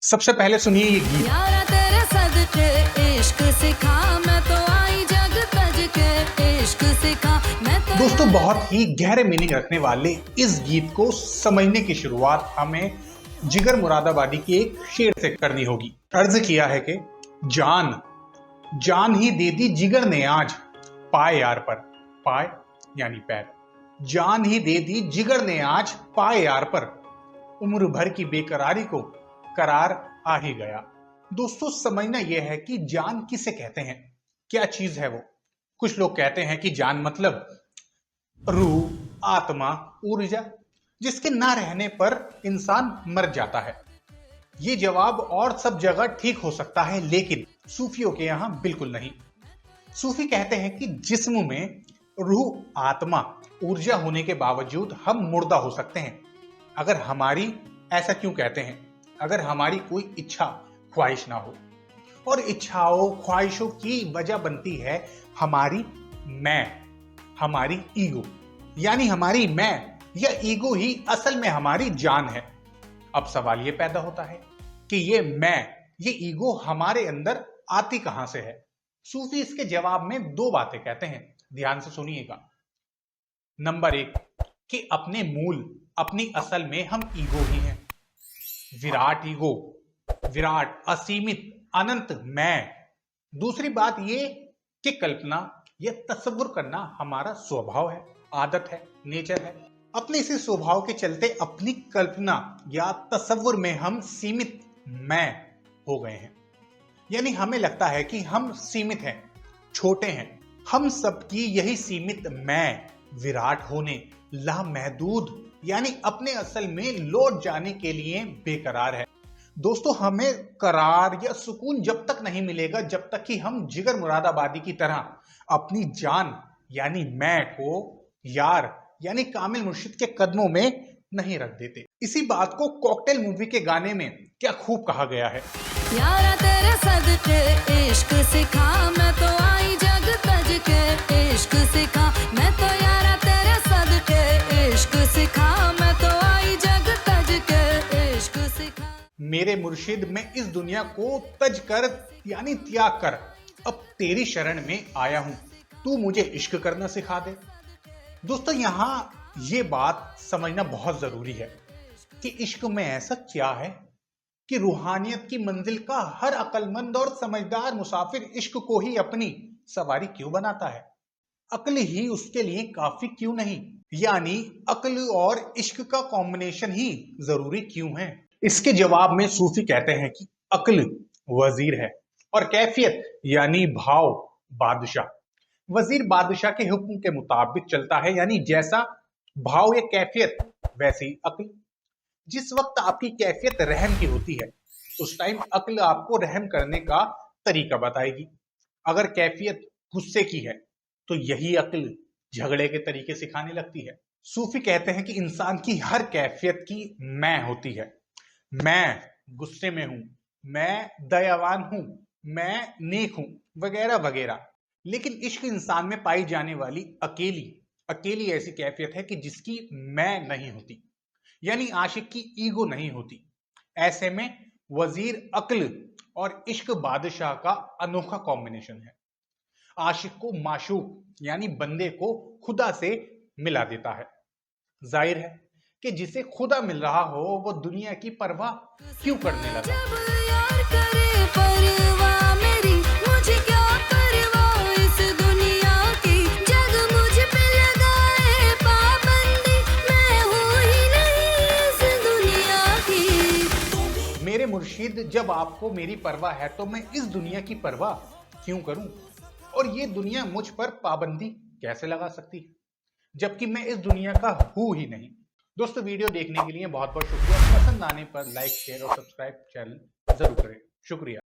सबसे पहले सुनिए ये गीत। यारा तेरे सदके इश्क सिखा, मैं तो आई जग तज के इश्क सिखा, मैं तो। दोस्तों, बहुत ही गहरे मीनिंग रखने वाले इस गीत को समझने की शुरुआत हमें जिगर मुरादाबादी के एक शेर से करनी होगी। अर्ज किया है कि जान जान ही दे दी जिगर ने आज, पाए यार पर, पाए यानी पैर, जान ही दे दी जिगर ने आज पाए यार पर, उम्र भर की बेकरारी को करार आ ही गया। दोस्तों, समझना यह है कि जान किसे कहते हैं, क्या चीज है वो। कुछ लोग कहते हैं कि जान मतलब रूह, आत्मा, ऊर्जा, जिसके ना रहने पर इंसान मर जाता है। ये जवाब और सब जगह ठीक हो सकता है, लेकिन सूफियों के यहां बिल्कुल नहीं। सूफी कहते हैं कि जिस्म में रूह, आत्मा, ऊर्जा होने के बावजूद हम मुर्दा हो सकते हैं। अगर हमारी, ऐसा क्यों कहते हैं, अगर हमारी कोई इच्छा, ख्वाहिश ना हो। और इच्छाओं, ख्वाहिशों की वजह बनती है हमारी मैं, हमारी ईगो। यानी हमारी मैं या ईगो ही असल में हमारी जान है। अब सवाल यह पैदा होता है कि ये मैं, ये ईगो हमारे अंदर आती कहां से है। सूफी इसके जवाब में दो बातें कहते हैं, ध्यान से सुनिएगा। नंबर एक, कि अपने मूल, अपनी असल में हम ईगो ही हैं। विराट ईगो, विराट, असीमित, अनंत मैं। दूसरी बात ये कि कल्पना या तसव्वुर करना हमारा स्वभाव है, आदत है, नेचर है। अपने इसी स्वभाव के चलते अपनी कल्पना या तसव्वुर में हम सीमित मैं हो गए हैं। यानी हमें लगता है कि हम सीमित हैं, छोटे हैं। हम सबकी यही सीमित मैं विराट होने, लामहदूद यानी अपने असल में लौट जाने के लिए बेकरार है। दोस्तों, हमें करार या सुकून जब तक नहीं मिलेगा जब तक कि हम जिगर मुरादाबादी की तरह अपनी जान यानी मैं को यार यानी कामिल मुर्शिद के कदमों में नहीं रख देते। इसी बात को कॉकटेल मूवी के गाने में क्या खूब कहा गया है। यारा तेरे सदके इश्क सिखा, मैं तो आई जग तज के इश्क सिखा, मैं तो यारा तेरे सदके इश्क सिखा, मैं तो आई जग तज के इश्क सिखा। मेरे मुर्शिद, मैं इस दुनिया को तज कर यानी त्याग कर अब तेरी शरण में आया हूं, तू मुझे इश्क करना सिखा दे। दोस्तों, यहां ये बात समझना बहुत जरूरी है कि इश्क में ऐसा क्या है कि रूहानियत की मंजिल का हर अक्लमंद और समझदार मुसाफिर इश्क को ही अपनी सवारी क्यों बनाता है। अक्ल ही उसके लिए काफी क्यों नहीं, यानी अक्ल और इश्क का कॉम्बिनेशन ही जरूरी क्यों है। इसके जवाब में सूफी कहते हैं कि अक्ल वजीर है और कैफियत यानी भाव बादशाह। वजीर बादशाह के हुक्म के मुताबिक चलता है, यानी जैसा भाव या कैफियत वैसी अक्ल। जिस वक्त आपकी कैफियत रहम की होती है, उस टाइम अक्ल आपको रहम करने का तरीका बताएगी। अगर कैफियत गुस्से की है तो यही अक्ल झगड़े के तरीके सिखाने लगती है। सूफी कहते हैं कि इंसान की हर कैफियत की मैं होती है। मैं गुस्से में हूं, मैं दयावान हूं, मैं नेक हूं, वगैरह वगैरह। लेकिन इश्क इंसान में पाई जाने वाली अकेली ऐसी कैफियत है कि जिसकी मैं नहीं होती, यानी आशिक की ईगो नहीं होती। ऐसे में वजीर अक्ल और इश्क बादशाह का अनोखा कॉम्बिनेशन है। आशिक को माशूक यानी बंदे को खुदा से मिला देता है। जाहिर है कि जिसे खुदा मिल रहा हो वो दुनिया की परवाह क्यों करने लगा। जब यार करे परवाह मेरी, मुझे क्या परवाह इस दुनिया की, जग मुझ पे लगाए पाबंदी, मैं हूं ही नहीं इस दुनिया की। मेरे मुर्शिद, जब आपको मेरी परवाह है तो मैं इस दुनिया की परवाह क्यों करूं, और ये दुनिया मुझ पर पाबंदी कैसे लगा सकती है, जबकि मैं इस दुनिया का हूं ही नहीं। दोस्तों, वीडियो देखने के लिए बहुत बहुत शुक्रिया। पसंद आने पर लाइक, शेयर और सब्सक्राइब चैनल जरूर करें। शुक्रिया।